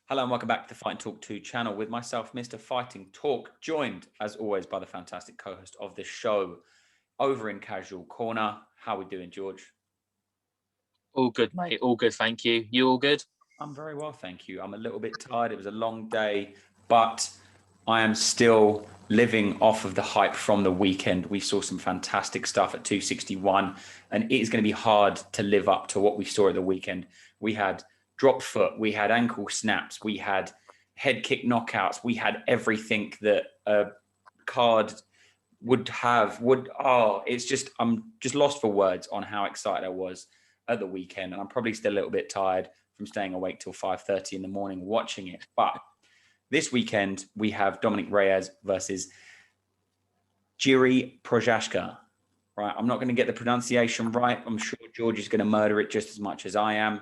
Hello and welcome back to the Fight and Talk 2 channel with myself, Mr. Fighting Talk, joined as always by the fantastic co-host of the show over in Casual Corner. How are we doing, George? All good, mate. All good, thank you. You all good? I'm very well, thank you. I'm a little bit tired. It was a long day, but I am still living off of the hype from the weekend. We saw some fantastic stuff at 261, and it is going to be hard to live up to what we saw at the weekend. We had drop foot, we had ankle snaps, we had head kick knockouts, we had everything that a card would have. It's just, I'm just lost for words on how excited I was at the weekend, and I'm probably still a little bit tired from staying awake till 5:30 in the morning watching it. But this weekend we have Dominic Reyes versus Prochazka. Right, I'm not going to get the pronunciation right. I'm sure George is going to murder it just as much as I am.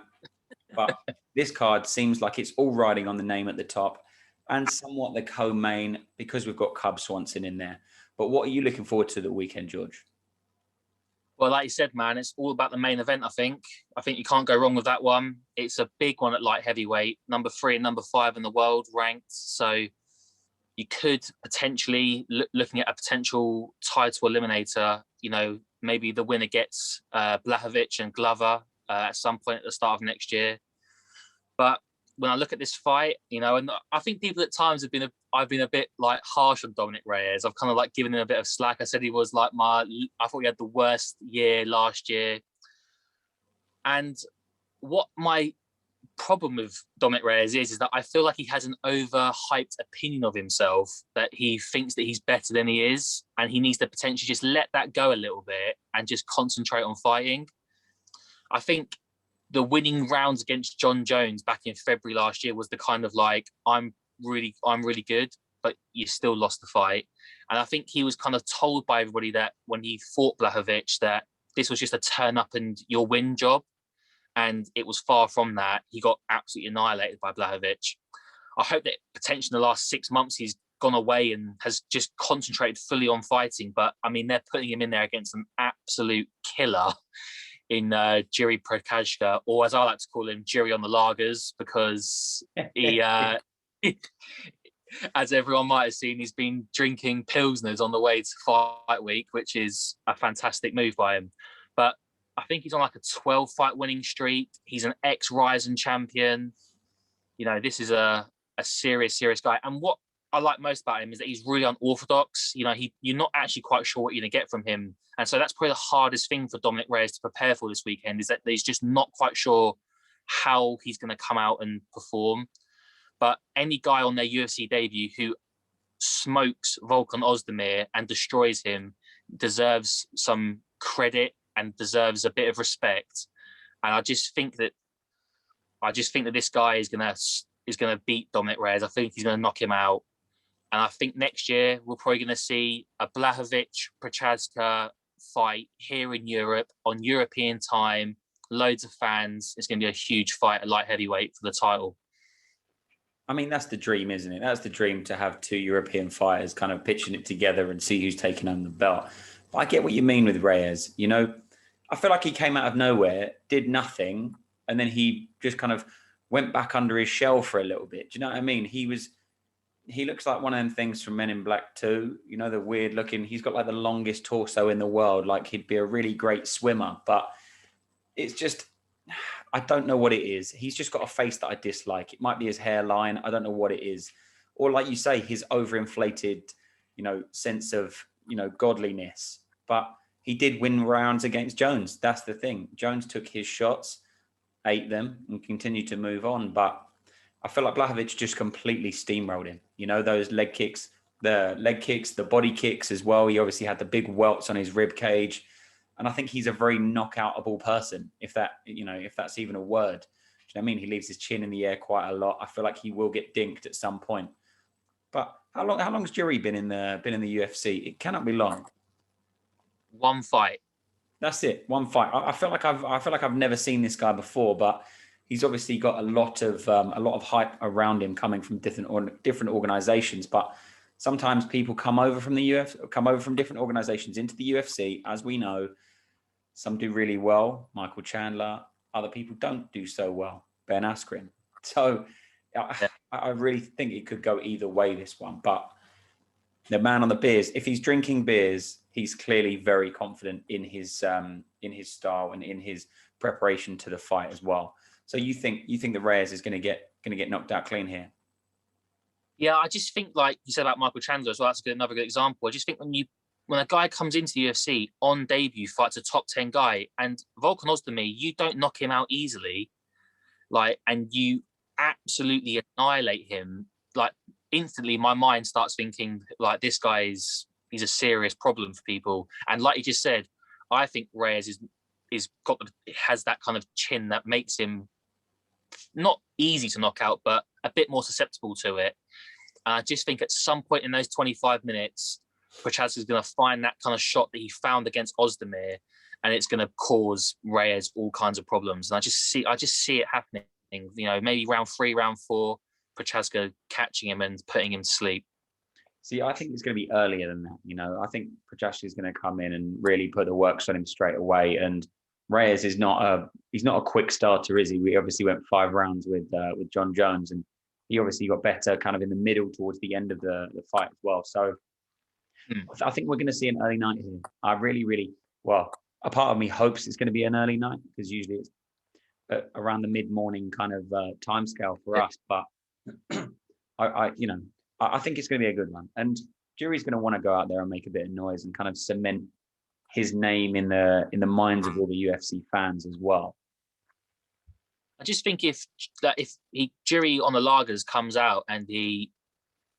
But this card seems like it's all riding on the name at the top and somewhat the co-main because we've got Cub Swanson in there. But what are you looking forward to the weekend, George? Well, like you said, man, it's all about the main event, I think. I think you can't go wrong with that one. It's a big one at light heavyweight, number 3 and number 5 in the world ranked. So you could potentially, looking at a potential title eliminator, maybe the winner gets Blachowicz and Glover at some point at the start of next year. But when I look at this fight, and I think people at times I've been a bit like harsh on Dominic Reyes. I've kind of like given him a bit of slack. I said he was like I thought he had the worst year last year. And what my problem with Dominic Reyes is that I feel like he has an overhyped opinion of himself, that he thinks that he's better than he is, and he needs to potentially just let that go a little bit and just concentrate on fighting. I think the winning rounds against John Jones back in February last year was the kind of like, I'm really good, but you still lost the fight. And I think he was kind of told by everybody that when he fought Blachowicz that this was just a turn up and you'll win job. And it was far from that. He got absolutely annihilated by Blachowicz. I hope that potentially in the last 6 months he's gone away and has just concentrated fully on fighting. But I mean, they're putting him in there against an absolute killer in Jiri Prochazka, or as I like to call him, Jiri on the lagers, because he, as everyone might have seen, he's been drinking Pilsners on the way to fight week, which is a fantastic move by him. But I think he's on like a 12-fight winning streak. He's an ex-Ryzen champion. This is a serious guy. And what I like most about him is that he's really unorthodox. You're not actually quite sure what you're going to get from him. And so that's probably the hardest thing for Dominic Reyes to prepare for this weekend, is that he's just not quite sure how he's going to come out and perform. But any guy on their UFC debut who smokes Volkan Ozdemir and destroys him deserves some credit and deserves a bit of respect. And I just think that this guy is gonna beat Dominic Reyes. I think he's gonna knock him out. And I think next year we're probably gonna see a Blachowicz Prochazka fight here in Europe on European time, loads of fans. It's gonna be a huge fight at light heavyweight for the title. I mean, that's the dream, isn't it? That's the dream, to have 2 European fighters kind of pitching it together and see who's taking home the belt. But I get what you mean with Reyes. I feel like he came out of nowhere, did nothing, and then he just kind of went back under his shell for a little bit. Do you know what I mean? He looks like one of them things from Men in Black 2, the weird looking, he's got like the longest torso in the world. Like he'd be a really great swimmer, but it's just, I don't know what it is. He's just got a face that I dislike. It might be his hairline. I don't know what it is. Or like you say, his overinflated, sense of, godliness. But he did win rounds against Jones. That's the thing. Jones took his shots, ate them, and continued to move on. But I feel like Blachowicz just completely steamrolled him. Those leg kicks, the body kicks as well. He obviously had the big welts on his rib cage. And I think he's a very knockoutable person, if that's even a word. Do you know what I mean? He leaves his chin in the air quite a lot. I feel like he will get dinked at some point. But how long has Jiri been in the UFC? It cannot be long. One fight. That's it. One fight. I feel like I've never seen this guy before, but he's obviously got a lot of hype around him coming from different organizations. But sometimes people come over from the UFC, come over from different organizations into the UFC, as we know. Some do really well, Michael Chandler. Other people don't do so well, Ben Askren. So Yeah. I really think it could go either way, this one. But the man on the beers, if he's drinking beers, he's clearly very confident in his style and in his preparation to the fight as well. So you think that Reyes is going to get knocked out clean here? Yeah, I just think, like you said about Michael Chandler as well, that's another good example. I just think when a guy comes into the UFC on debut, fights a top 10 guy, and Volkan Ozdemir, you don't knock him out easily, like, and you absolutely annihilate him. Like, instantly, my mind starts thinking, like, this guy's he's a serious problem for people. And like you just said, I think Reyes has that kind of chin that makes him not easy to knock out, but a bit more susceptible to it. And I just think at some point in those 25 minutes, Prochazka is going to find that kind of shot that he found against Ozdemir, and it's going to cause Reyes all kinds of problems. And I just see it happening. You know, maybe round 3, round 4, Prochazka catching him and putting him to sleep. See, I think it's going to be earlier than that. You know, I think Prochazka is going to come in and really put the works on him straight away. And Reyes is not a quick starter, is he? We obviously went 5 rounds with John Jones, and he obviously got better kind of in the middle towards the end of the fight as well. So I think we're going to see an early night here. I really, well, a part of me hopes it's going to be an early night because usually it's around the mid-morning kind of time scale for us. But I think it's going to be a good one. And Jury's going to want to go out there and make a bit of noise and kind of cement his name in the minds of all the UFC fans as well. I just think if Jury on the lagers comes out and he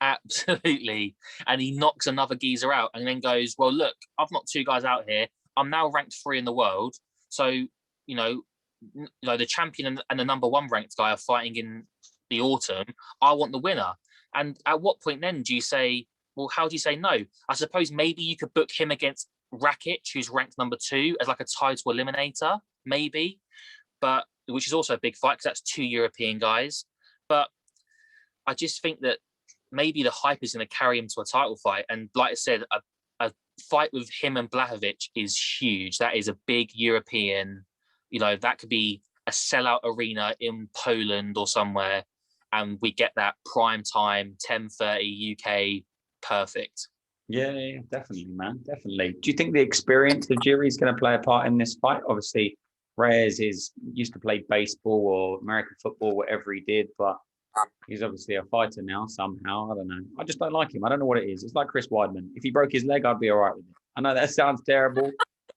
absolutely and he knocks another geezer out and then goes, well, look, I've knocked 2 guys out here. I'm now ranked 3 in the world. So, the champion and the number 1 ranked guy are fighting in the autumn. I want the winner. And at what point then do you say, well, how do you say no? I suppose maybe you could book him against Rakic, who's ranked number 2, as like a title eliminator, maybe. But which is also a big fight because that's 2 European guys. But I just think that maybe the hype is going to carry him to a title fight. And like I said, a fight with him and Blachowicz is huge. That is a big European, that could be a sellout arena in Poland or somewhere. And we get that prime time, 10:30 UK, perfect. Yeah, definitely, man. Definitely. Do you think the experience of Jury is going to play a part in this fight? Obviously, Reyes used to play baseball or American football, whatever he did, but he's obviously a fighter now somehow. I don't know. I just don't like him. I don't know what it is. It's like Chris Weidman. If he broke his leg, I'd be all right with it. I know that sounds terrible,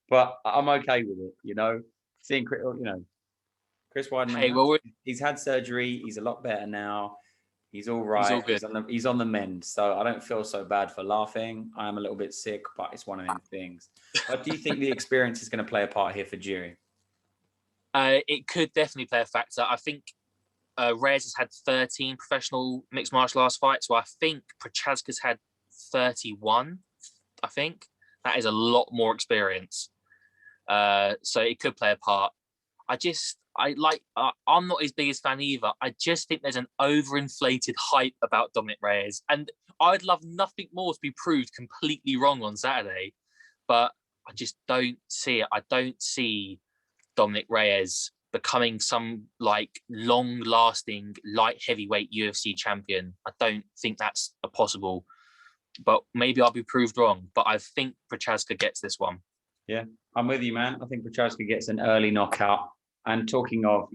but I'm okay with it, Seeing, Chris Weidman, hey, he's had surgery. He's a lot better now. He's all right. He's all good. He's on the mend. So I don't feel so bad for laughing. I am a little bit sick, but it's one of them things. But do you think the experience is going to play a part here for Jury? It could definitely play a factor. I think Reyes has had 13 professional mixed martial arts fights. So I think Prochazka's had 31. I think that is a lot more experience. So it could play a part. I'm not his biggest fan either. I just think there's an overinflated hype about Dominic Reyes. And I'd love nothing more to be proved completely wrong on Saturday. But I just don't see it. I don't see Dominic Reyes becoming some long-lasting light heavyweight UFC champion. I don't think that's possible. But maybe I'll be proved wrong. But I think Prochazka gets this one. Yeah, I'm with you, man. I think Prochazka gets an early knockout. And talking of,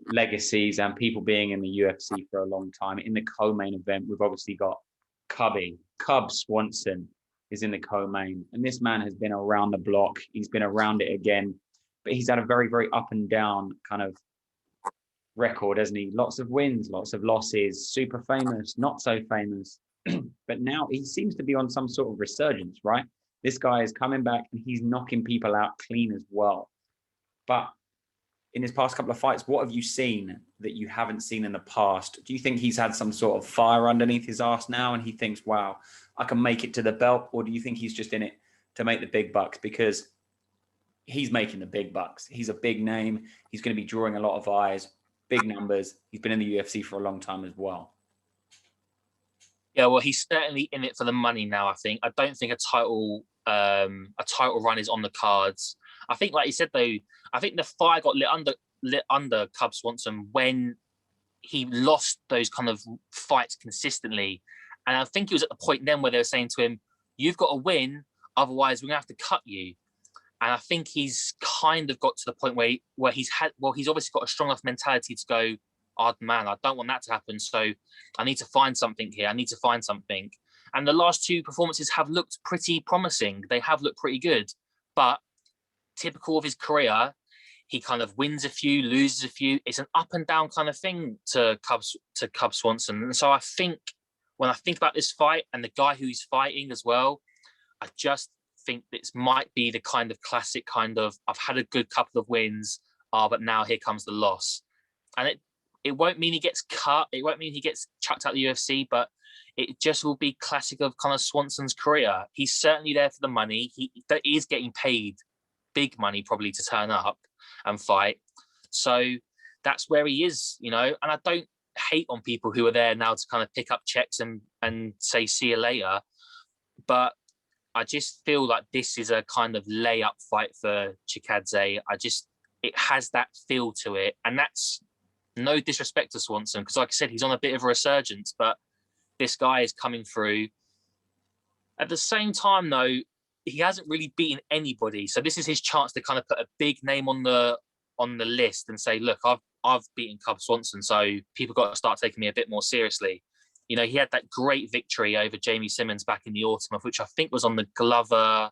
legacies and people being in the UFC for a long time, in the co-main event, we've obviously got Cub Swanson is in the co-main. And this man has been around the block. He's been around it again. But he's had a very, very up and down kind of record, hasn't he? Lots of wins, lots of losses, super famous, not so famous. But now he seems to be on some sort of resurgence, right? This guy is coming back and he's knocking people out clean as well. But in his past couple of fights, what have you seen that you haven't seen in the past? Do you think he's had some sort of fire underneath his ass now and he thinks, wow, I can make it to the belt? Or do you think he's just in it to make the big bucks? Because he's making the big bucks. He's a big name. He's going to be drawing a lot of eyes, big numbers. He's been in the UFC for a long time as well. Yeah, well, he's certainly in it for the money now, I think. I don't think a title run is on the cards. I think, like you said, though, I think the fire got lit under Cub Swanson when he lost those kind of fights consistently. And I think he was at the point then where they were saying to him, you've got to win, otherwise we're going to have to cut you. And I think he's kind of got to the point where he's obviously got a strong enough mentality to go, oh man, I don't want that to happen. So I need to find something here. I need to find something. And the last two performances have looked pretty promising. They have looked pretty good. But typical of his career, he kind of wins a few, loses a few. It's an up and down kind of thing to Cub Swanson. And so I think when I think about this fight and the guy who he's fighting as well, I just think this might be the kind of classic kind of, I've had a good couple of wins, but now here comes the loss. And it won't mean he gets cut. It won't mean he gets chucked out of the UFC, but it just will be classic of kind of Swanson's career. He's certainly there for the money. He is getting paid big money probably to turn up and fight. So that's where he is, you know, and I don't hate on people who are there now to kind of pick up checks and say, see you later. But I just feel like this is a kind of layup fight for Chikadze. It has that feel to it. And that's no disrespect to Swanson, because like I said, he's on a bit of a resurgence, but this guy is coming through. At the same time, though, he hasn't really beaten anybody. So this is his chance to kind of put a big name on the list and say, look, I've beaten Cub Swanson, so people got to start taking me a bit more seriously. You know, he had that great victory over Jamie Simmons back in the autumn, of which I think was on the Glover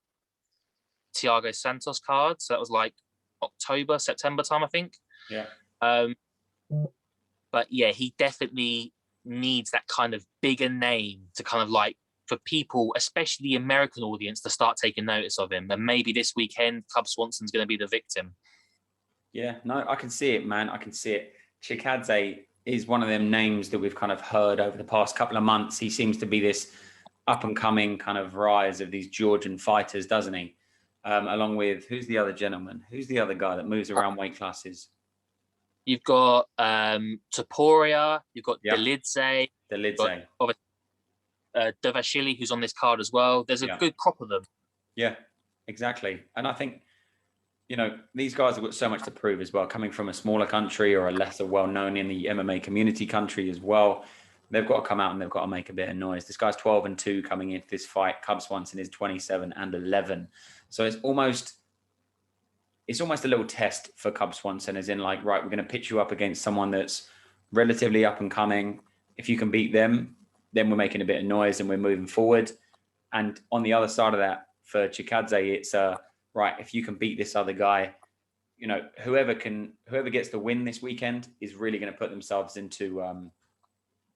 Thiago Santos card. So that was like October, September time, I think. Yeah. But yeah, he definitely needs that kind of bigger name to kind of like, for people, especially the American audience, to start taking notice of him. And maybe this weekend, Cub Swanson's going to be the victim. Yeah, no, I can see it, man. I can see it. Chikadze is one of them names that we've kind of heard over the past couple of months. He seems to be this up and coming kind of rise of these Georgian fighters, doesn't he? Along with, who's the other gentleman? Who's the other guy that moves around weight classes? You've got Topuria, you've got Delidze. Devashili, who's on this card as well. There's a good crop of them. Yeah, exactly. And I think, you know, these guys have got so much to prove as well, coming from a smaller country or a lesser well-known in the MMA community country as well. They've got to come out and they've got to make a bit of noise. This guy's 12-2 coming into this fight. Cub Swanson is 27-11. So it's almost a little test for Cub Swanson, as in like, right, we're going to pitch you up against someone that's relatively up and coming. If you can beat them, then we're making a bit of noise and we're moving forward. And on the other side of that, for Chikadze, it's right, if you can beat this other guy, you know, whoever gets the win this weekend is really going to put themselves into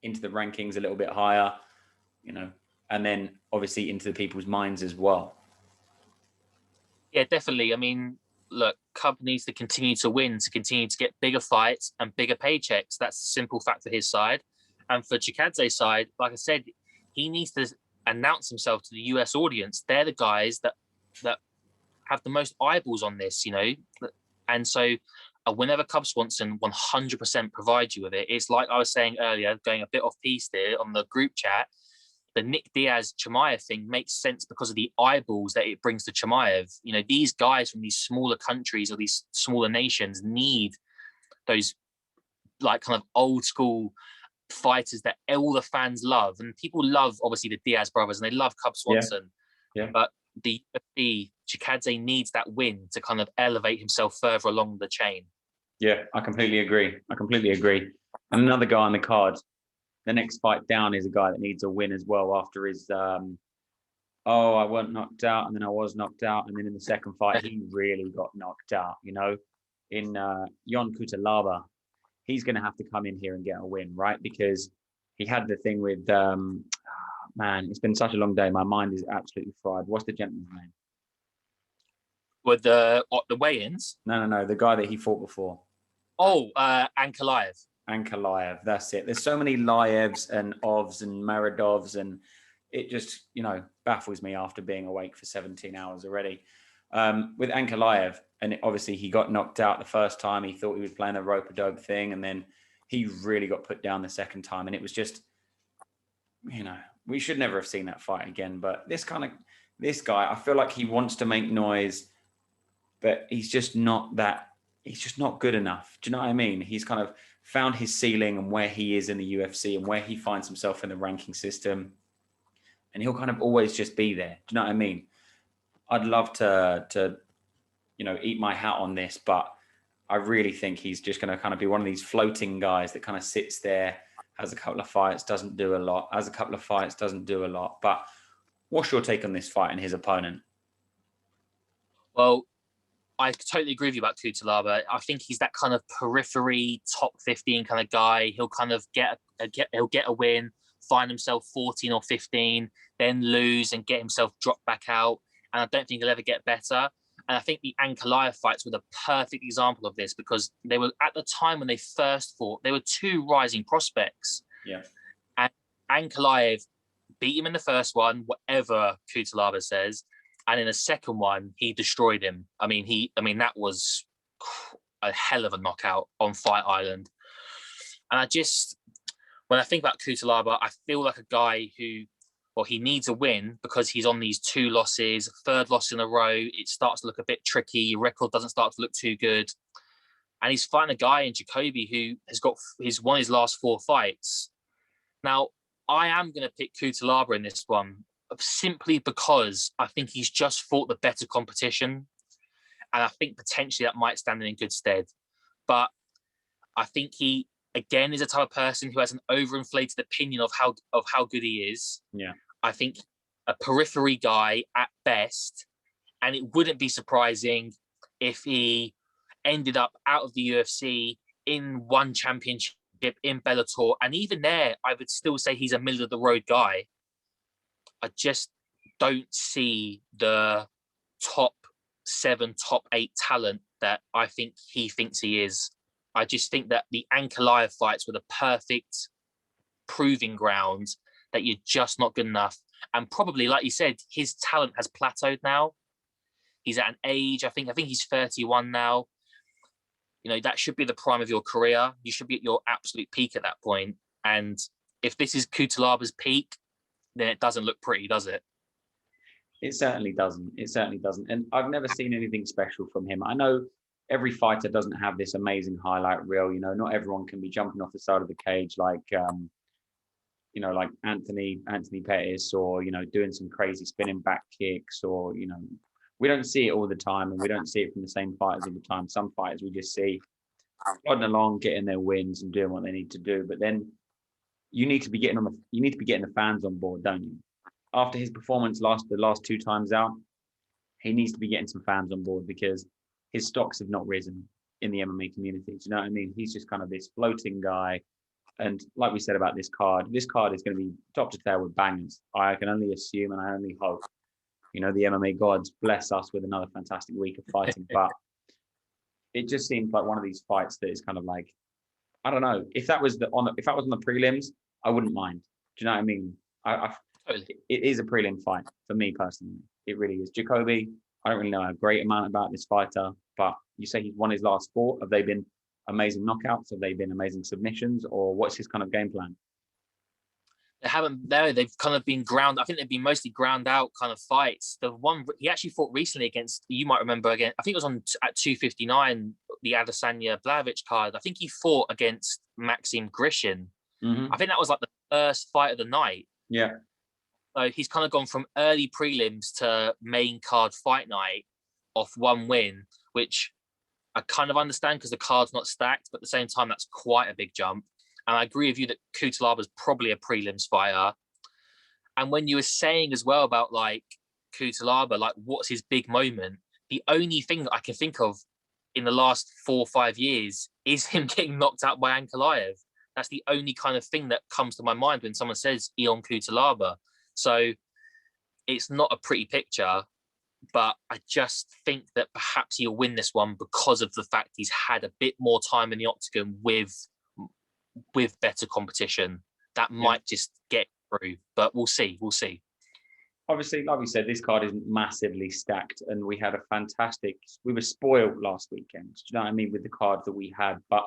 the rankings a little bit higher, you know, and then obviously into the people's minds as well. Yeah, definitely. I mean, look, Cub needs to continue to win, to continue to get bigger fights and bigger paychecks. That's a simple fact for his side. And for Chikadze's side, like I said, he needs to announce himself to the US audience. They're the guys that have the most eyeballs on this, you know. And so whenever Cub Swanson 100% provides you with it, it's like I was saying earlier, going a bit off piece there on the group chat, the Nick Diaz-Chimaev thing makes sense because of the eyeballs that it brings to Chimaev. You know, these guys from these smaller countries or these smaller nations need those like kind of old school fighters that all the fans love. And people love, obviously, the Diaz brothers and they love Cub Swanson. Yeah. But the Chikadze needs that win to kind of elevate himself further along the chain. Yeah, I completely agree. And another guy on the card, the next fight down is a guy that needs a win as well after his, I wasn't knocked out and then I was knocked out. And then in the second fight, he really got knocked out, you know, in Yon Kutalaba. He's going to have to come in here and get a win, right? Because he had the thing with, man, it's been such a long day. My mind is absolutely fried. What's the gentleman's name? With the weigh-ins? No. The guy that he fought before. Oh, Ankalaev. Ankalaev, that's it. There's so many Lievs and Ovs and Maradovs, and it just, you know, baffles me after being awake for 17 hours already. With Ankalaev, and obviously he got knocked out the first time. He thought he was playing the rope-a-dope thing, and then he really got put down the second time. And it was just, you know, we should never have seen that fight again. But this guy, I feel like he wants to make noise, but he's just not good enough. Do you know what I mean? He's kind of found his ceiling and where he is in the UFC and where he finds himself in the ranking system. And he'll kind of always just be there. Do you know what I mean? I'd love to eat my hat on this, but I really think he's just going to kind of be one of these floating guys that kind of sits there, has a couple of fights, doesn't do a lot, has a couple of fights, doesn't do a lot. But what's your take on this fight and his opponent? Well, I totally agree with you about Kutalaba. I think he's that kind of periphery, top 15 kind of guy. He'll kind of get a win, find himself 14 or 15, then lose and get himself dropped back out. And I don't think he'll ever get better. And I think the Ankalaev fights were the perfect example of this, because they were, at the time when they first fought, they were two rising prospects. Yeah. And Ankalaev beat him in the first one, whatever Kutalaba says. And in the second one, he destroyed him. I mean, that was a hell of a knockout on Fight Island. And when I think about Kutalaba, I feel like a guy who, well, he needs a win because he's on these 2 losses, third loss in a row. It starts to look a bit tricky. Your record doesn't start to look too good. And he's fighting a guy in Jacoby who he's won his last 4 fights. Now, I am going to pick Kutalaba in this one, simply because I think he's just fought the better competition. And I think potentially that might stand him in good stead. But I think he, again, is a type of person who has an overinflated opinion of how good he is. Yeah. I think a periphery guy at best. And it wouldn't be surprising if he ended up out of the UFC in one championship in Bellator. And even there, I would still say he's a middle of the road guy. I just don't see the top 7, top 8 talent that I think he thinks he is. I just think that the Ankalaev fights were the perfect proving ground that you're just not good enough. And probably, like you said, his talent has plateaued now. He's at an age, I think he's 31 now. That should be the prime of your career. You should be at your absolute peak at that point. And if this is Kutalaba's peak, then it doesn't look pretty, does it? It certainly doesn't. It certainly doesn't. And I've never seen anything special from him. I know every fighter doesn't have this amazing highlight reel. Not everyone can be jumping off the side of the cage like Anthony Pettis, or doing some crazy spinning back kicks, or we don't see it all the time, and we don't see it from the same fighters all the time. Some fighters we just see plodding along, getting their wins and doing what they need to do. But then you need to be getting the fans on board, don't you? After his performance the last 2 times out, he needs to be getting some fans on board, because his stocks have not risen in the MMA community. Do you know what I mean? He's just kind of this floating guy. And like we said about this card is going to be top to tail with bangers. I can only assume, and I only hope, the MMA gods bless us with another fantastic week of fighting. But it just seems like one of these fights that is kind of like, I don't know, if that was on the prelims, I wouldn't mind. Do you know what I mean? It is a prelim fight for me personally. It really is. Jacoby, I don't really know a great amount about this fighter, but you say he's won his last 4. Have they been amazing knockouts? Have they been amazing submissions? Or what's his kind of game plan? They haven't. They've kind of been ground. I think they've been mostly ground out kind of fights. The one he actually fought recently against, you might remember, again, I think it was at 259, the Adesanya Blachowicz card. I think he fought against Maxim Grishin. Mm-hmm. I think that was like the first fight of the night. Yeah. So he's kind of gone from early prelims to main card fight night off 1 win, which I kind of understand because the card's not stacked, but at the same time, that's quite a big jump. And I agree with you that Kutalaba is probably a prelims fighter. And when you were saying as well about like Kutalaba, like what's his big moment, the only thing that I can think of in the last 4 or 5 years is him getting knocked out by Ankalaev. That's the only kind of thing that comes to my mind when someone says Ion Kutalaba. So it's not a pretty picture, but I just think that perhaps he'll win this one because of the fact he's had a bit more time in the octagon with better competition. That might just get through, but we'll see. Obviously, like we said, this card isn't massively stacked, and we were spoiled last weekend. Do you know what I mean, with the cards that we had? But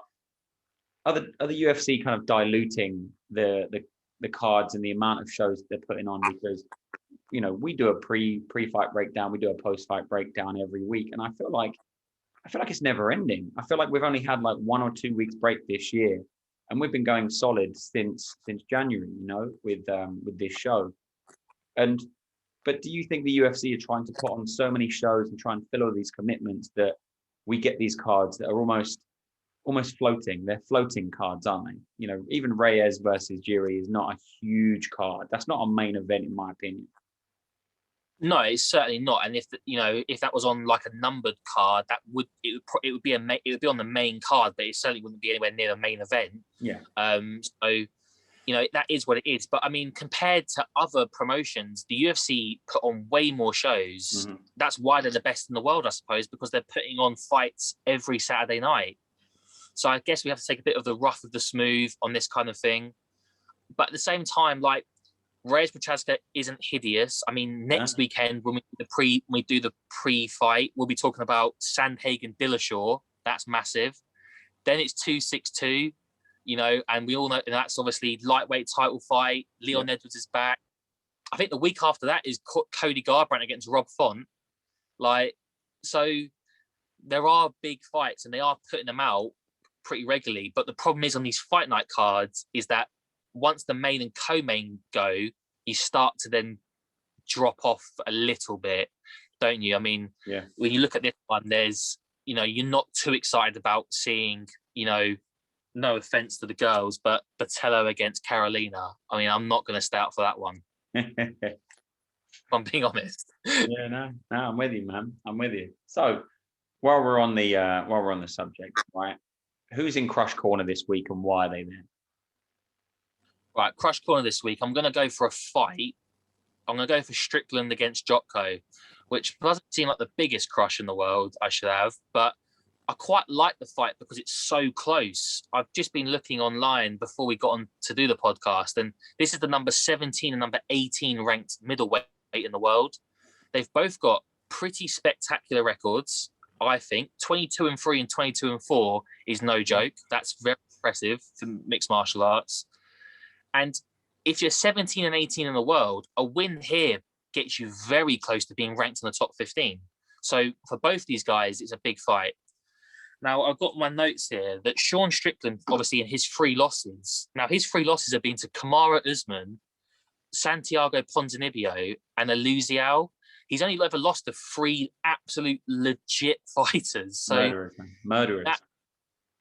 are the UFC kind of diluting the cards and the amount of shows they're putting on? Because we do a pre-fight breakdown, we do a post-fight breakdown every week, and I feel like I feel like it's never ending. I feel like we've only had like 1 or 2 weeks break this year, and we've been going solid since January, with this show. And but do you think the UFC are trying to put on so many shows and try and fill all these commitments that we get these cards that are almost floating? They're floating cards, aren't they? Even Reyes versus Jiri is not a huge card. That's not a main event, in my opinion. No, it's certainly not. And if that was on like a numbered card, it would be on the main card, but it certainly wouldn't be anywhere near the main event. Yeah. So that is what it is. But I mean, compared to other promotions, the UFC put on way more shows. Mm-hmm. That's why they're the best in the world, I suppose, because they're putting on fights every Saturday night. So I guess we have to take a bit of the rough of the smooth on this kind of thing. But at the same time, like, Reyes Prochazka isn't hideous. I mean, next weekend when we do the pre-fight, we'll be talking about Sandhagen Dillashaw. That's massive. Then it's 262, and we all know that's obviously lightweight title fight. Leon Edwards is back. I think the week after that is Cody Garbrandt against Rob Font. So there are big fights, and they are putting them out pretty regularly. But the problem is on these fight night cards is that once the main and co-main go, you start to then drop off a little bit, don't you? I mean, when you look at this one, there's, you're not too excited about seeing, no offense to the girls, but Botello against Carolina. I mean, I'm not going to stay out for that one. If I'm being honest. No, I'm with you, man. I'm with you. So while we're on the subject, right? Who's in Crush Corner this week and why are they there? Right, Crush Corner this week. I'm going to go for a fight. I'm going to go for Strickland against Jotko, which doesn't seem like the biggest crush in the world, I should have, but I quite like the fight because it's so close. I've just been looking online before we got on to do the podcast, and this is the number 17 and number 18 ranked middleweight in the world. They've both got pretty spectacular records, I think. 22-3 and 22-4 is no joke. That's very impressive for mixed martial arts. And if you're 17 and 18 in the world, a win here gets you very close to being ranked in the top 15. So for both these guys, it's a big fight. Now, I've got my notes here that Sean Strickland, obviously in his 3 losses. Now, his 3 losses have been to Kamaru Usman, Santiago Ponzinibbio, and Eluziao. He's only ever lost to 3 absolute legit fighters. So Murderers.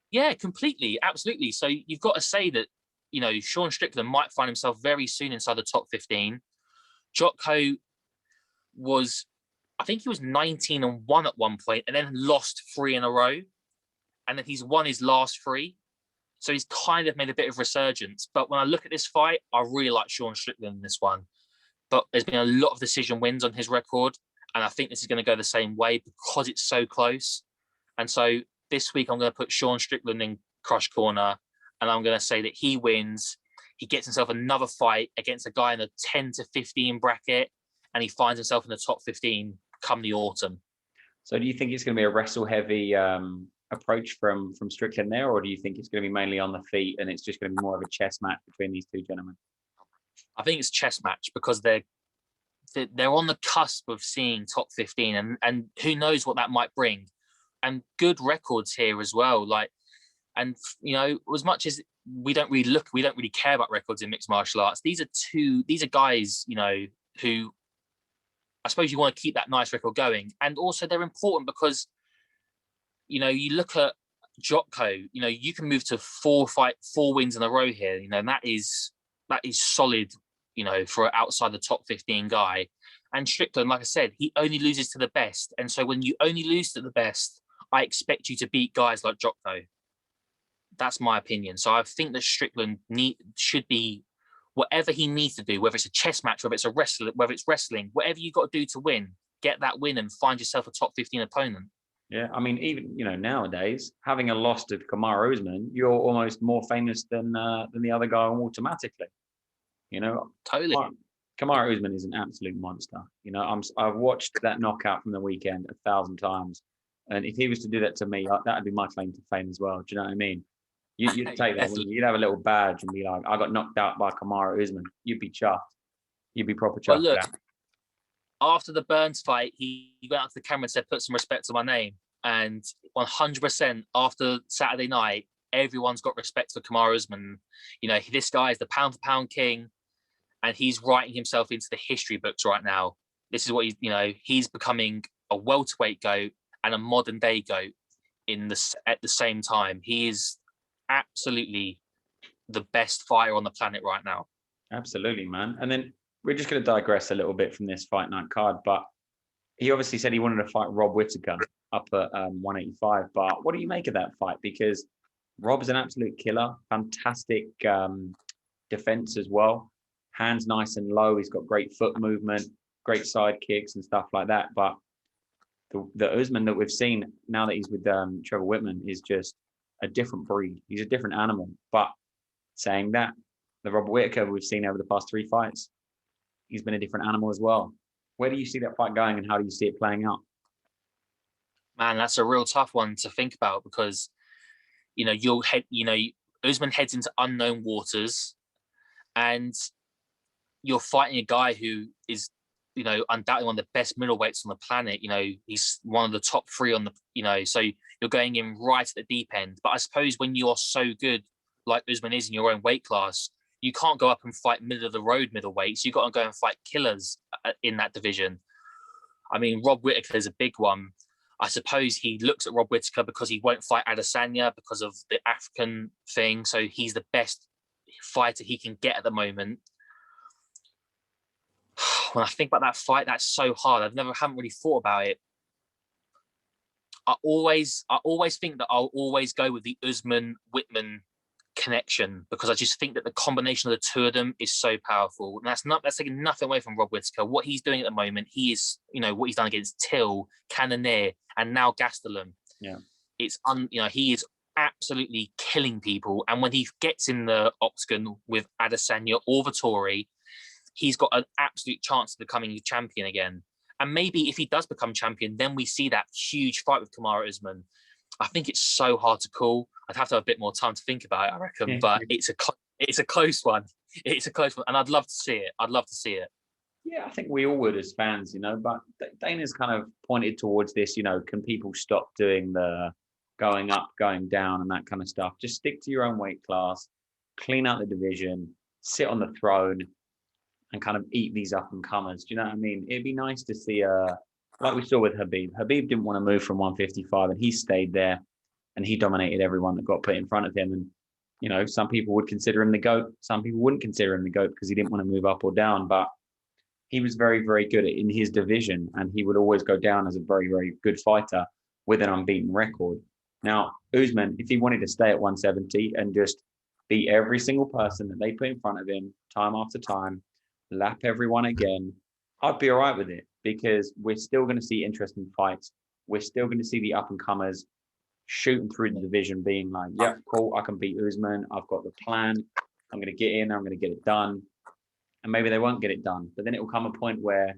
Yeah, completely. Absolutely. So you've got to say that, Sean Strickland might find himself very soon inside the top 15. Jotko was, I think he was 19-1 at one point and then lost 3 in a row. And then he's won his last 3. So he's kind of made a bit of resurgence. But when I look at this fight, I really like Sean Strickland in this one. But there's been a lot of decision wins on his record. And I think this is going to go the same way because it's so close. And so this week, I'm going to put Sean Strickland in Crush Corner. And I'm going to say that he wins. He gets himself another fight against a guy in the 10 to 15 bracket. And he finds himself in the top 15 come the autumn. So do you think it's going to be a wrestle-heavy approach from Strickland there? Or do you think it's going to be mainly on the feet and it's just going to be more of a chess match between these two gentlemen? I think it's a chess match because they're on the cusp of seeing top 15 and who knows what that might bring. And good records here as well. And as much as we don't really care about records in mixed martial arts, these are guys, who I suppose you want to keep that nice record going. And also they're important because, you look at Jotko, you can move to 4 wins in a row here. And that is solid, for outside the top 15 guy. And Strickland, like I said, he only loses to the best. And so when you only lose to the best, I expect you to beat guys like Jotko. That's my opinion. So I think that Strickland should be whatever he needs to do, whether it's a chess match, whether it's wrestling, whatever you got to do to win, get that win and find yourself a top 15 opponent. Yeah, I mean, even nowadays, having a loss to Kamaru Usman, you're almost more famous than the other guy automatically. Totally. Kamaru Usman is an absolute monster. I've watched that knockout from the weekend 1,000 times, and if he was to do that to me, that'd be my claim to fame as well. Do you know what I mean? You'd take that. You'd have a little badge and be like, "I got knocked out by Kamaru Usman." You'd be chuffed. You'd be proper chuffed. Well, look, after the Burns fight, he went out to the camera and said, "Put some respect to my name." And 100% after Saturday night, everyone's got respect for Kamaru Usman. You know, this guy is the pound for pound king, and he's writing himself into the history books right now. This is what he's becoming a welterweight GOAT and a modern day GOAT at the same time. He is absolutely the best fighter on the planet right now. Absolutely, man. And then we're just going to digress a little bit from this fight night card, but he obviously said he wanted to fight Rob Whittaker up at 185. But what do you make of that fight? Because Rob's an absolute killer, fantastic defense as well. Hands nice and low. He's got great foot movement, great side kicks and stuff like that. But the Usman that we've seen now that he's with Trevor Whitman is just a different breed. He's a different animal. But saying that, the Robert Whittaker we've seen over the past 3 fights, he's been a different animal as well. Where do you see that fight going, and how do you see it playing out? Man, that's a real tough one to think about, because Usman heads into unknown waters, and you're fighting a guy who is, undoubtedly one of the best middleweights on the planet. He's one of the top 3 on the, so you're going in right at the deep end. But I suppose when you are so good, like Usman is in your own weight class, you can't go up and fight middle of the road middleweights. You've got to go and fight killers in that division. I mean, Rob Whittaker is a big one. I suppose he looks at Rob Whittaker because he won't fight Adesanya because of the African thing. So he's the best fighter he can get at the moment. When I think about that fight, that's so hard. Haven't really thought about it. I always think that I'll always go with the Usman Whitman connection, because I just think that the combination of the two of them is so powerful. And that's taking nothing away from Rob Whittaker. What he's doing at the moment, he is, what he's done against Till, Cannonier, and now Gastelum. Yeah, he is absolutely killing people. And when he gets in the octagon with Adesanya or Vettori, he's got an absolute chance of becoming a champion again. And maybe if he does become champion, then we see that huge fight with Kamaru Usman. I think it's so hard to call. I'd have to have a bit more time to think about it, I reckon. Yeah. But it's a close one. It's a close one, and I'd love to see it. Yeah, I think we all would as fans, But Dana's kind of pointed towards this. Can people stop doing the going up, going down, and that kind of stuff? Just stick to your own weight class, clean out the division, sit on the throne, and kind of eat these up and comers. Do you know what I mean? It'd be nice to see like we saw with Khabib. Khabib didn't want to move from 155, and he stayed there, and he dominated everyone that got put in front of him. And, some people would consider him the GOAT. Some people wouldn't consider him the GOAT because he didn't want to move up or down. But he was very, very good in his division, and he would always go down as a very, very good fighter with an unbeaten record. Now, Usman, if he wanted to stay at 170 and just beat every single person that they put in front of him time after time, lap everyone again, I'd be all right with it, because we're still going to see interesting fights. We're still going to see the up-and-comers shooting through the division, being like, yeah, cool, I can beat Usman. I've got the plan. I'm going to get in. I'm going to get it done. And maybe they won't get it done. But then it will come a point where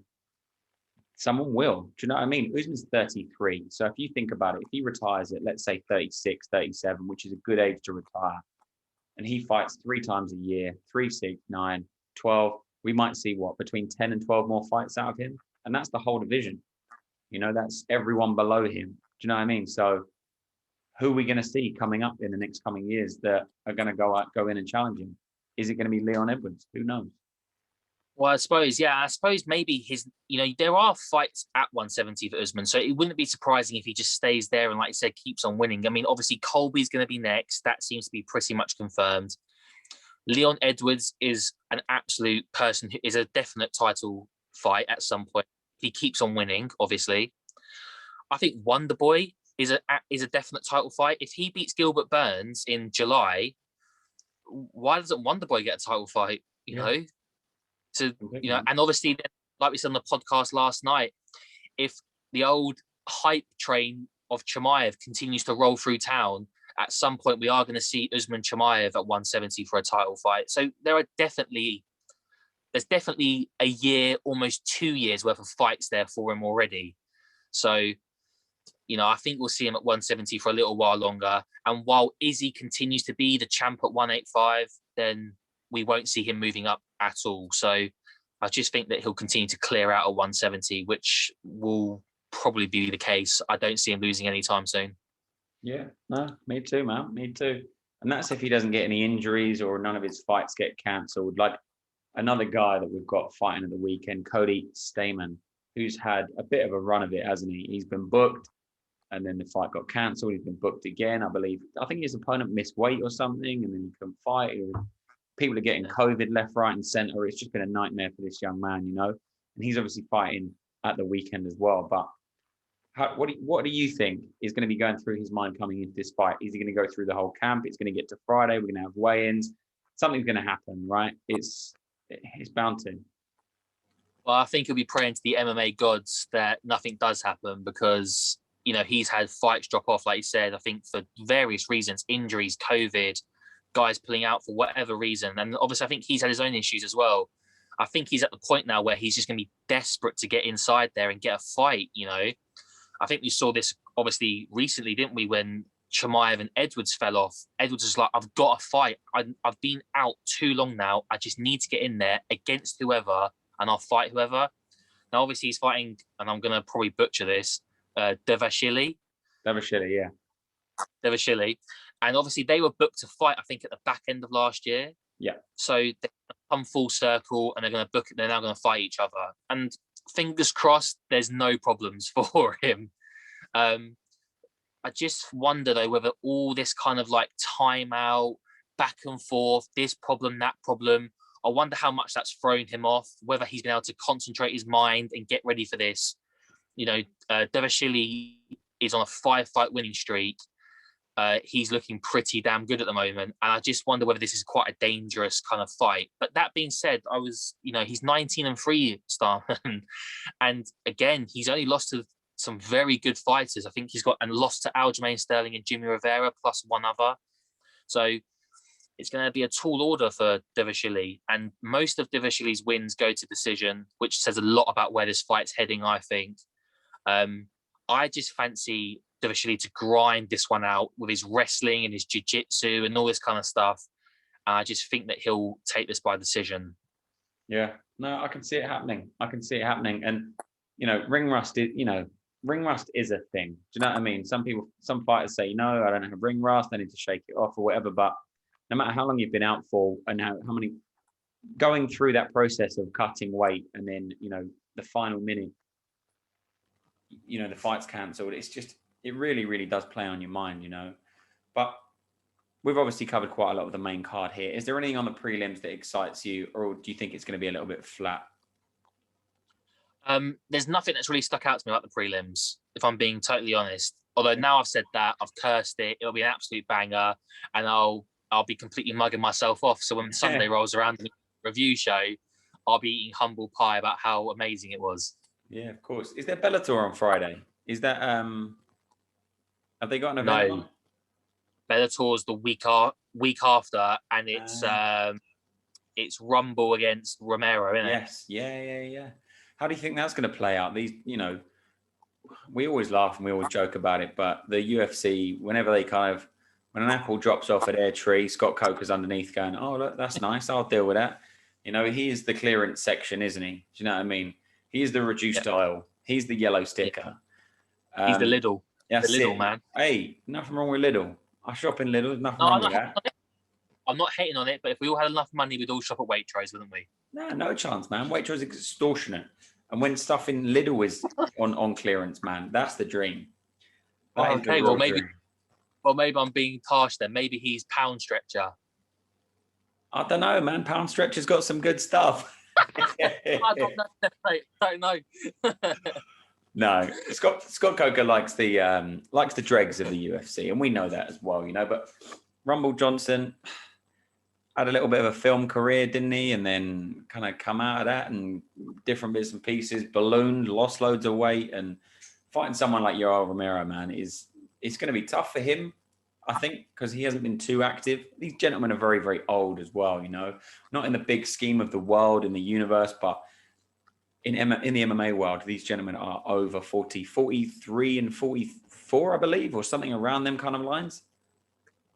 someone will. Do you know what I mean? Usman's 33. So if you think about it, if he retires at, let's say, 36, 37, which is a good age to retire, and he fights 3 times a year, 3, 6, 9, 12, we might see between 10 and 12 more fights out of him. And that's the whole division. That's everyone below him. Do you know what I mean? So who are we going to see coming up in the next coming years that are going to go in and challenge him? Is it going to be Leon Edwards? Who knows? Well, I suppose maybe there are fights at 170 for Usman, so it wouldn't be surprising if he just stays there and, like you said, keeps on winning. I mean, obviously, Colby's going to be next. That seems to be pretty much confirmed. Leon Edwards is an absolute person who is a definite title fight at some point. He keeps on winning, obviously. I think Wonderboy is a definite title fight. If he beats Gilbert Burns in July, why doesn't Wonderboy get a title fight? You know? And obviously, like we said on the podcast last night, if the old hype train of Chimaev continues to roll through town, at some point we are going to see Usman Chimaev at 170 for a title fight. So there's definitely a year, almost 2 years worth of fights there for him already. So, I think we'll see him at 170 for a little while longer. And while Izzy continues to be the champ at 185, then we won't see him moving up at all. So I just think that he'll continue to clear out at 170, which will probably be the case. I don't see him losing anytime soon. Yeah, no, me too, man. Me too. And that's if he doesn't get any injuries or none of his fights get cancelled. Like another guy that we've got fighting at the weekend, Cody Stamann, who's had a bit of a run of it, hasn't he? He's been booked and then the fight got cancelled. He's been booked again, I believe. I think his opponent missed weight or something and then he couldn't fight. People are getting COVID left, right, and centre. It's just been a nightmare for this young man, you know. And he's obviously fighting at the weekend as well. But what do you think is going to be going through his mind coming into this fight? Is he going to go through the whole camp? It's going to get to Friday. We're going to have weigh-ins. Something's going to happen, right? It's bound to. Well, I think he'll be praying to the MMA gods that nothing does happen because, you know, he's had fights drop off, like you said, I think for various reasons, injuries, COVID, guys pulling out for whatever reason. And obviously, I think he's had his own issues as well. I think he's at the point now where he's just going to be desperate to get inside there and get a fight, you know. I think we saw this obviously recently, didn't we, when Chimaev and Edwards fell off. Edwards was like, I've got to fight. I've been out too long now. I just need to get in there against whoever and I'll fight whoever. Now, obviously, he's fighting, and I'm going to probably butcher this, Devashili. Devashili, yeah. Devashili. And obviously, they were booked to fight, I think, at the back end of last year. Yeah. So they come full circle and they're going to book it. They're now going to fight each other. And fingers crossed, there's no problems for him. I just wonder, though, whether all this kind of like timeout, back and forth, this problem, that problem, I wonder how much that's thrown him off, whether he's been able to concentrate his mind and get ready for this. You know, Devashili is on a 5-fight winning streak. He's looking pretty damn good at the moment. And I just wonder whether this is quite a dangerous kind of fight. But that being said, he's 19-3, Starman. And again, he's only lost to some very good fighters. I think he's got and lost to Aljamain Sterling and Jimmy Rivera plus one other. So it's going to be a tall order for Devashili. And most of Devashili's wins go to decision, which says a lot about where this fight's heading, I think. I just fancy Devashili to grind this one out with his wrestling and his jiu-jitsu and all this kind of stuff. And I just think that he'll take this by decision. Yeah, no, I can see it happening. And, you know, ring rust is a thing. Do you know what I mean? Some fighters say, no, I don't have ring rust. I need to shake it off or whatever. But no matter how long you've been out for and how many, going through that process of cutting weight and then, you know, the final minute, you know, the fight's cancelled. It's just, it really, really does play on your mind, you know. But we've obviously covered quite a lot of the main card here. Is there anything on the prelims that excites you, or do you think it's going to be a little bit flat? There's nothing that's really stuck out to me about the prelims, if I'm being totally honest. Although now I've said that, I've cursed it, it'll be an absolute banger, and I'll be completely mugging myself off. So when Sunday rolls around in the review show, I'll be eating humble pie about how amazing it was. Yeah, of course. Is there Bellator on Friday? Is that have they got an event? No. Bellator's the week after, and it's Rumble against Romero, isn't it? Yes. Yeah. How do you think that's going to play out? These, you know, we always laugh and we always joke about it, but the UFC, whenever they when an apple drops off at their tree, Scott Coker's underneath going, oh, look, that's nice. I'll deal with that. You know, he is the clearance section, isn't he? Do you know what I mean? He is the reduced aisle. He's the yellow sticker. Yeah. He's the Lidl. Yeah, the Lidl, man. Hey, nothing wrong with Lidl. I shop in Lidl. There's nothing wrong with that. I'm not hating on it, but if we all had enough money, we'd all shop at Waitrose, wouldn't we? No chance, man. Waitrose is extortionate. And when stuff in Lidl is on clearance, man, that's the dream. Okay, well, maybe I'm being harsh then. Maybe he's Pound Stretcher. I don't know, man. Pound Stretcher's got some good stuff. I don't know. No, Scott Coker likes the dregs of the UFC, and we know that as well, you know. But Rumble Johnson had a little bit of a film career, didn't he? And then kind of come out of that and different bits and pieces, ballooned, lost loads of weight, and fighting someone like Yoel Romero, man, it's going to be tough for him, I think, because he hasn't been too active. These gentlemen are very, very old as well, you know, not in the big scheme of the world, in the universe, but in the MMA world, these gentlemen are over 40, 43 and 44, I believe, or something around them kind of lines.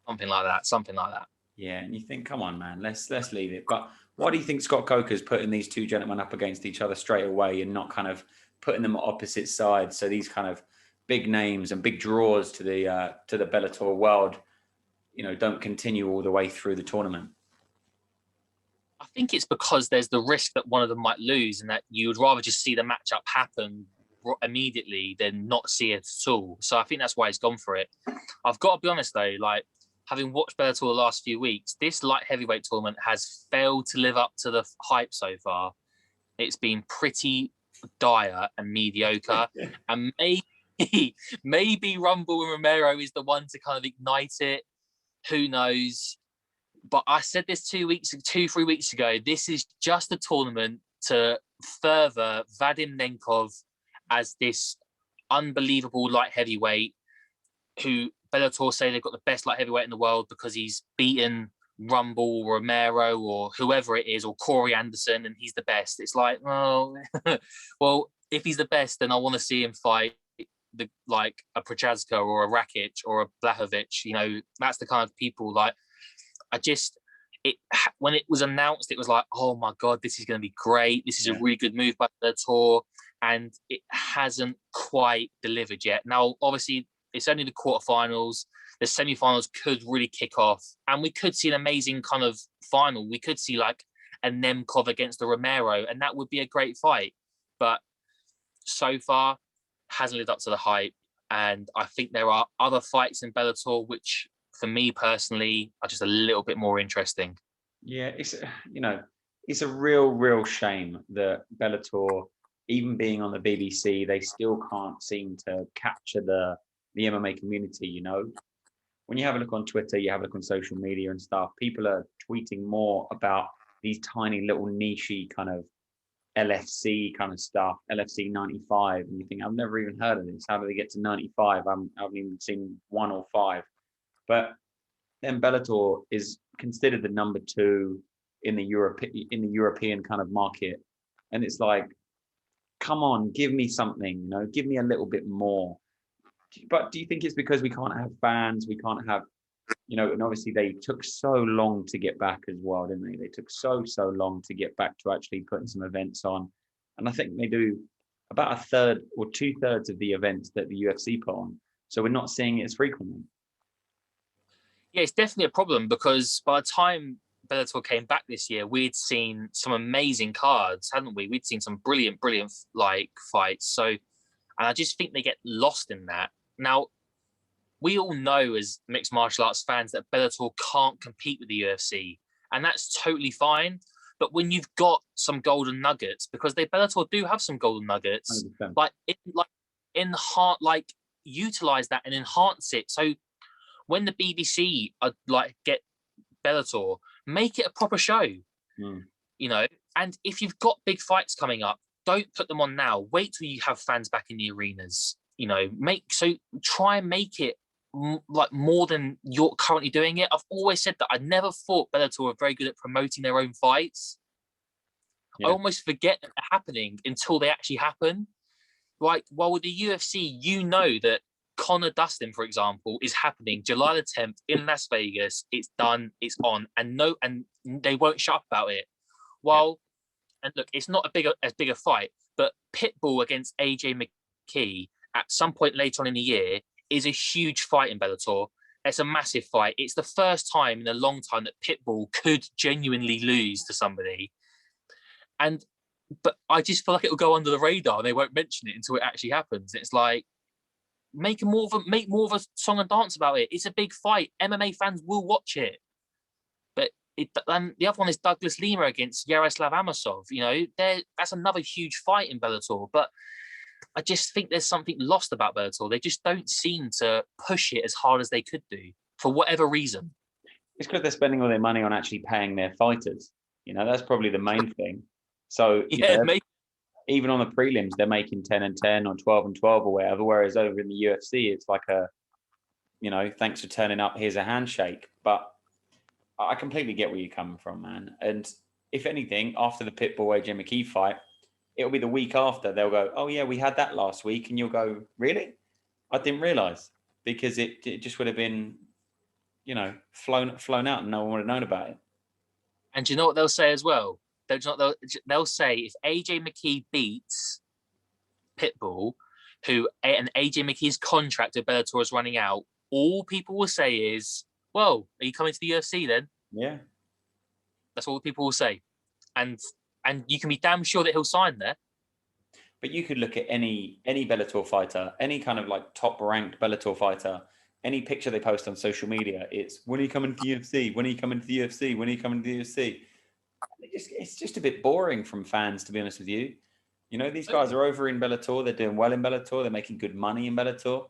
Something like that. Yeah, and you think, come on, man, let's leave it. But why do you think Scott Coker's putting these two gentlemen up against each other straight away and not kind of putting them on opposite sides. So these kind of big names and big draws to the Bellator world, don't continue all the way through the tournament. I think it's because there's the risk that one of them might lose, and that you would rather just see the matchup happen immediately than not see it at all. So I think that's why he's gone for it. I've got to be honest though, like having watched Bellator the last few weeks, this light heavyweight tournament has failed to live up to the hype so far. It's been pretty dire and mediocre, and maybe Rumble and Romero is the one to kind of ignite it. Who knows? But I said this 3 weeks ago. This is just a tournament to further Vadim Nenkov as this unbelievable light heavyweight who Bellator say they've got the best light heavyweight in the world because he's beaten Rumble, Romero, or whoever it is, or Corey Anderson, and he's the best. It's like, well, well, if he's the best, then I want to see him fight like a Prochazka or a Rakic or a Blachowicz. That's the kind of people like. When it was announced, it was like, oh my God, this is going to be great. This is a really good move by the tour, and it hasn't quite delivered yet. Now, obviously, it's only the quarterfinals. The semifinals could really kick off, and we could see an amazing kind of final. We could see like a Nemkov against the Romero, and that would be a great fight. But so far, hasn't lived up to the hype. And I think there are other fights in Bellator which, for me personally, are just a little bit more interesting. Yeah, it's a real shame that Bellator, even being on the BBC, they still can't seem to capture the MMA community. When you have a look on Twitter, you have a look on social media and stuff, people are tweeting more about these tiny little nichey kind of LFC kind of stuff, LFC 95, and you think, I've never even heard of this. How do they get to 95? I haven't even seen 1 or 5. But then Bellator is considered the number 2 in the European kind of market, and it's like, come on, give me something, give me a little bit more. But do you think it's because we can't have fans? We can't have, and obviously they took so long to get back as well, didn't they? They took so long to get back to actually putting some events on, and I think they do about a third or 2/3 of the events that the UFC put on. So we're not seeing it as frequently. Yeah, it's definitely a problem because by the time Bellator came back this year, we'd seen some amazing cards, hadn't we? We'd seen some brilliant like fights. So, and I just think they get lost in that. Now, we all know as mixed martial arts fans that Bellator can't compete with the UFC, and that's totally fine. But when you've got some golden nuggets, because Bellator do have some golden nuggets, 100%. utilize that and enhance it. So when the BBC get Bellator, make it a proper show, And if you've got big fights coming up, don't put them on now. Wait till you have fans back in the arenas. Try and make it like more than you're currently doing it. I've always said that I never thought Bellator were very good at promoting their own fights. Yeah. I almost forget that they're happening until they actually happen. Like, well, with the UFC, that Conor Dustin, for example, is happening July the 10th in Las Vegas. It's done. It's on, and they won't shut up about it. Well, and look, it's not as big a fight, but Pitbull against AJ McKee at some point later on in the year is a huge fight in Bellator. It's a massive fight. It's the first time in a long time that Pitbull could genuinely lose to somebody. But I just feel like it'll go under the radar and they won't mention it until it actually happens. It's like, make more of a song and dance about it. It's a big fight. MMA fans will watch it. And the other one is Douglas Lima against Yaroslav Amosov. That's another huge fight in Bellator. But I just think there's something lost about Bellator. They just don't seem to push it as hard as they could do for whatever reason. It's because they're spending all their money on actually paying their fighters. That's probably the main thing. So even on the prelims, they're making 10 and 10 or 12 and 12 or whatever. Whereas over in the UFC, it's like thanks for turning up. Here's a handshake. But I completely get where you're coming from, man. And if anything, after the Pitbull AJ McKee fight, it'll be the week after. They'll go, oh yeah, we had that last week, and you'll go, really? I didn't realize, because it just would have been, flown out, and no one would have known about it. And do you know what they'll say as well? They'll say if AJ McKee beats Pitbull, and AJ McKee's contract with Bellator is running out, all people will say is, well, are you coming to the UFC then? Yeah. That's all people will say. And you can be damn sure that he'll sign there. But you could look at any Bellator fighter, any kind of like top ranked Bellator fighter, any picture they post on social media, it's when are you coming to the UFC? When are you coming to the UFC? When are you coming to the UFC? It's just a bit boring from fans, to be honest with you. You know, these guys are over in Bellator. They're doing well in Bellator. They're making good money in Bellator.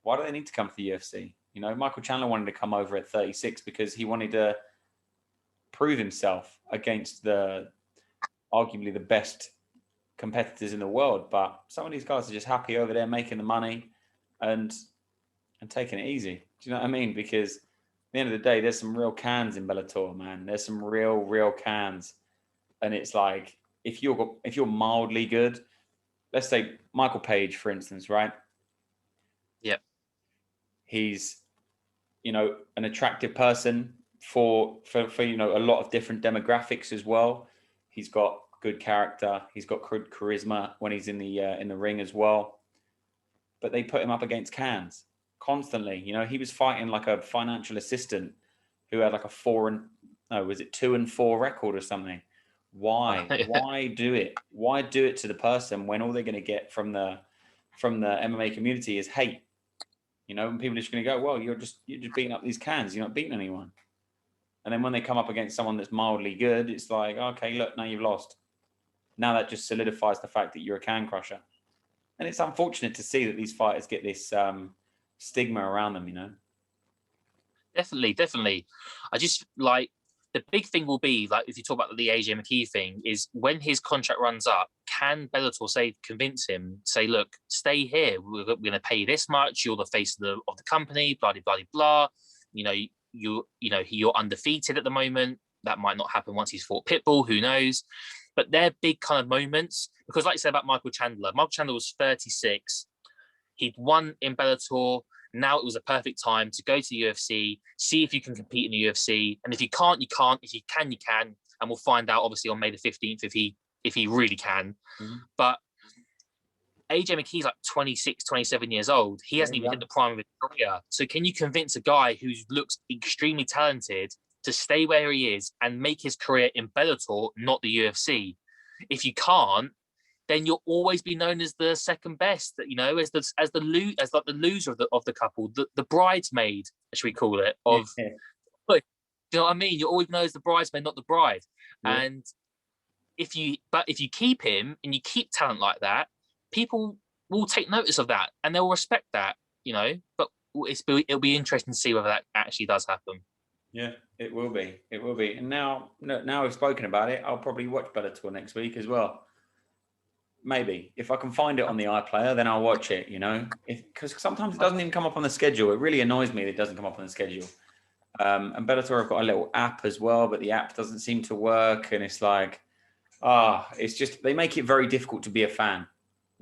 Why do they need to come to the UFC? You know, Michael Chandler wanted to come over at 36 because he wanted to prove himself against arguably the best competitors in the world. But some of these guys are just happy over there making the money and taking it easy. Do you know what I mean? Because at the end of the day, there's some real cans in Bellator, man. There's some real cans. And it's like, if you're mildly good, let's say Michael Page, for instance, right? Yeah. He's, an attractive person for a lot of different demographics as well. He's got good character. He's got good charisma when he's in the ring as well. But they put him up against cans constantly. He was fighting like a financial assistant who had like a 2-4 record or something. Why? Why do it? Why do it to the person when all they're going to get from the MMA community is hate? And people are just going to go, well, you're just beating up these cans. You're not beating anyone. And then when they come up against someone that's mildly good, it's like, okay, look, now you've lost. Now that just solidifies the fact that you're a can crusher. And it's unfortunate to see that these fighters get this stigma around them, Definitely. I just like the big thing will be like if you talk about the AJ McKee thing is when his contract runs up, can Bellator convince him, say, look, stay here. We're going to pay you this much. You're the face of the company. Blah blah blah. You're undefeated at the moment. That might not happen once he's fought Pitbull. Who knows? But they're big kind of moments because, like you said about Michael Chandler was 36. He'd won in Bellator. Now it was a perfect time to go to the UFC, see if you can compete in the UFC. And if you can't, you can't. If you can, you can. And we'll find out, obviously, on May the 15th if he really can. Mm-hmm. But AJ McKee's like 26, 27 years old. He hasn't even hit the prime of his career. So can you convince a guy who looks extremely talented to stay where he is and make his career in Bellator, not the UFC? If you can't, then you'll always be known as the second best, as the loser of the couple, the bridesmaid, should we call it? Do you know what I mean? You're always known as the bridesmaid, not the bride. Yeah. And if you keep him and you keep talent like that, people will take notice of that and they'll respect that, But it'll be interesting to see whether that actually does happen. Yeah, it will be. It will be. And now we've spoken about it, I'll probably watch Bellator next week as well. Maybe if I can find it on the iPlayer, then I'll watch it. Because sometimes it doesn't even come up on the schedule. It really annoys me that it doesn't come up on the schedule. And Bellator have got a little app as well, but the app doesn't seem to work, and it's like, it's just they make it very difficult to be a fan.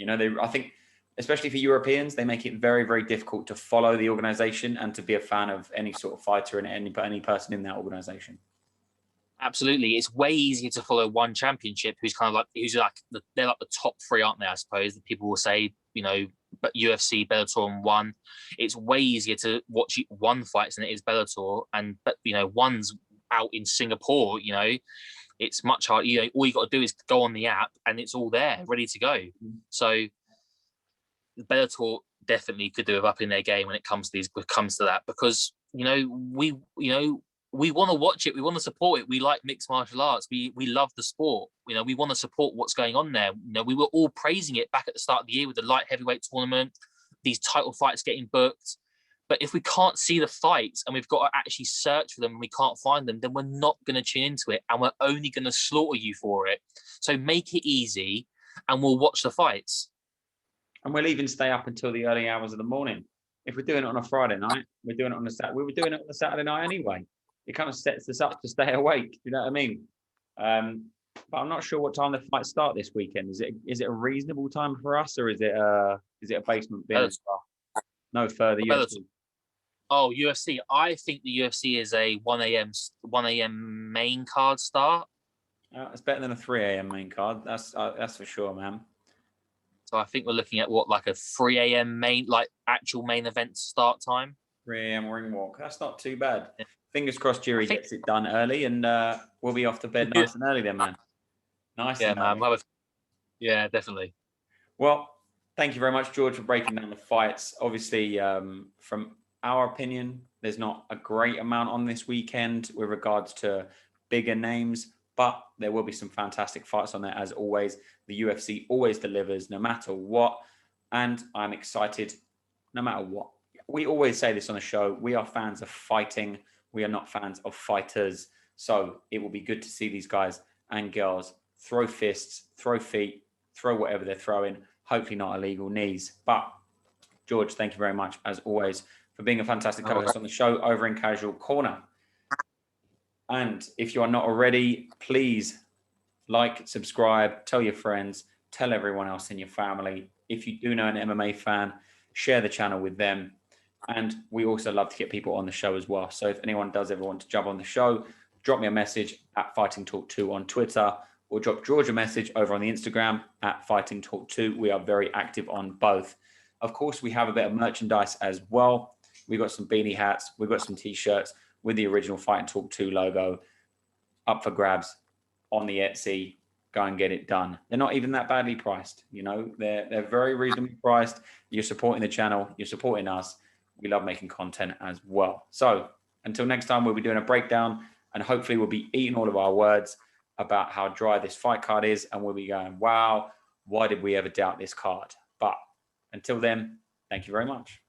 I think, especially for Europeans, they make it very, very difficult to follow the organization and to be a fan of any sort of fighter and any person in that organization. Absolutely, it's way easier to follow one championship they're like the top three, aren't they? I suppose that people will say, but UFC, Bellator, and one. It's way easier to watch one fight than it is Bellator, but one's out in Singapore. It's much harder. All you got to do is go on the app, and it's all there, ready to go. So Bellator definitely could do with up in their game when it comes to that, because we want to watch it. We want to support it. We like mixed martial arts. We love the sport. We want to support what's going on there. We were all praising it back at the start of the year with the light heavyweight tournament, these title fights getting booked. But if we can't see the fights and we've got to actually search for them and we can't find them, then we're not going to tune into it and we're only going to slaughter you for it. So make it easy and we'll watch the fights. And we'll even stay up until the early hours of the morning. If we're doing it on a Friday night, we're doing it on a Saturday. We were doing it on a Saturday night anyway. It kind of sets us up to stay awake. You know what I mean? But I'm not sure what time the fights start this weekend. Is it a reasonable time for us, or is it a basement bin? No further. UFC. Oh, UFC. I think the UFC is a 1 a.m. main card start. It's better than a 3 a.m. main card. That's for sure, man. So I think we're looking at what, like a 3 a.m. actual main event start time. 3 a.m. ring walk. That's not too bad. Yeah. Fingers crossed Jury gets it done early, and we'll be off to bed nice and early then, man. Nice Yeah, and man. early. Yeah, definitely. Well, thank you very much, George, for breaking down the fights. Obviously, from our opinion, there's not a great amount on this weekend with regards to bigger names, but there will be some fantastic fights on there as always. The UFC always delivers no matter what, and I'm excited no matter what. We always say this on the show. We are fans of fighting. We are not fans of fighters. So it will be good to see these guys and girls throw fists, throw feet, throw whatever they're throwing. Hopefully not illegal knees. But George, thank you very much, as always, for being a fantastic co-host on the show over in Casual Corner. And if you are not already, please like, subscribe, tell your friends, tell everyone else in your family. If you do know an MMA fan, share the channel with them. And we also love to get people on the show as well. So if anyone does ever want to jump on the show, drop me a message at Fighting Talk 2 on Twitter, or drop George a message over on the Instagram at Fighting Talk 2. We are very active on both. Of course, we have a bit of merchandise as well. We've got some beanie hats. We've got some T-shirts with the original Fighting Talk 2 logo up for grabs on the Etsy. Go and get it done. They're not even that badly priced. You know, they're very reasonably priced. You're supporting the channel. You're supporting us. We love making content as well. So until next time, we'll be doing a breakdown, and hopefully we'll be eating all of our words about how dry this fight card is, and we'll be going, wow, why did we ever doubt this card? But until then, thank you very much.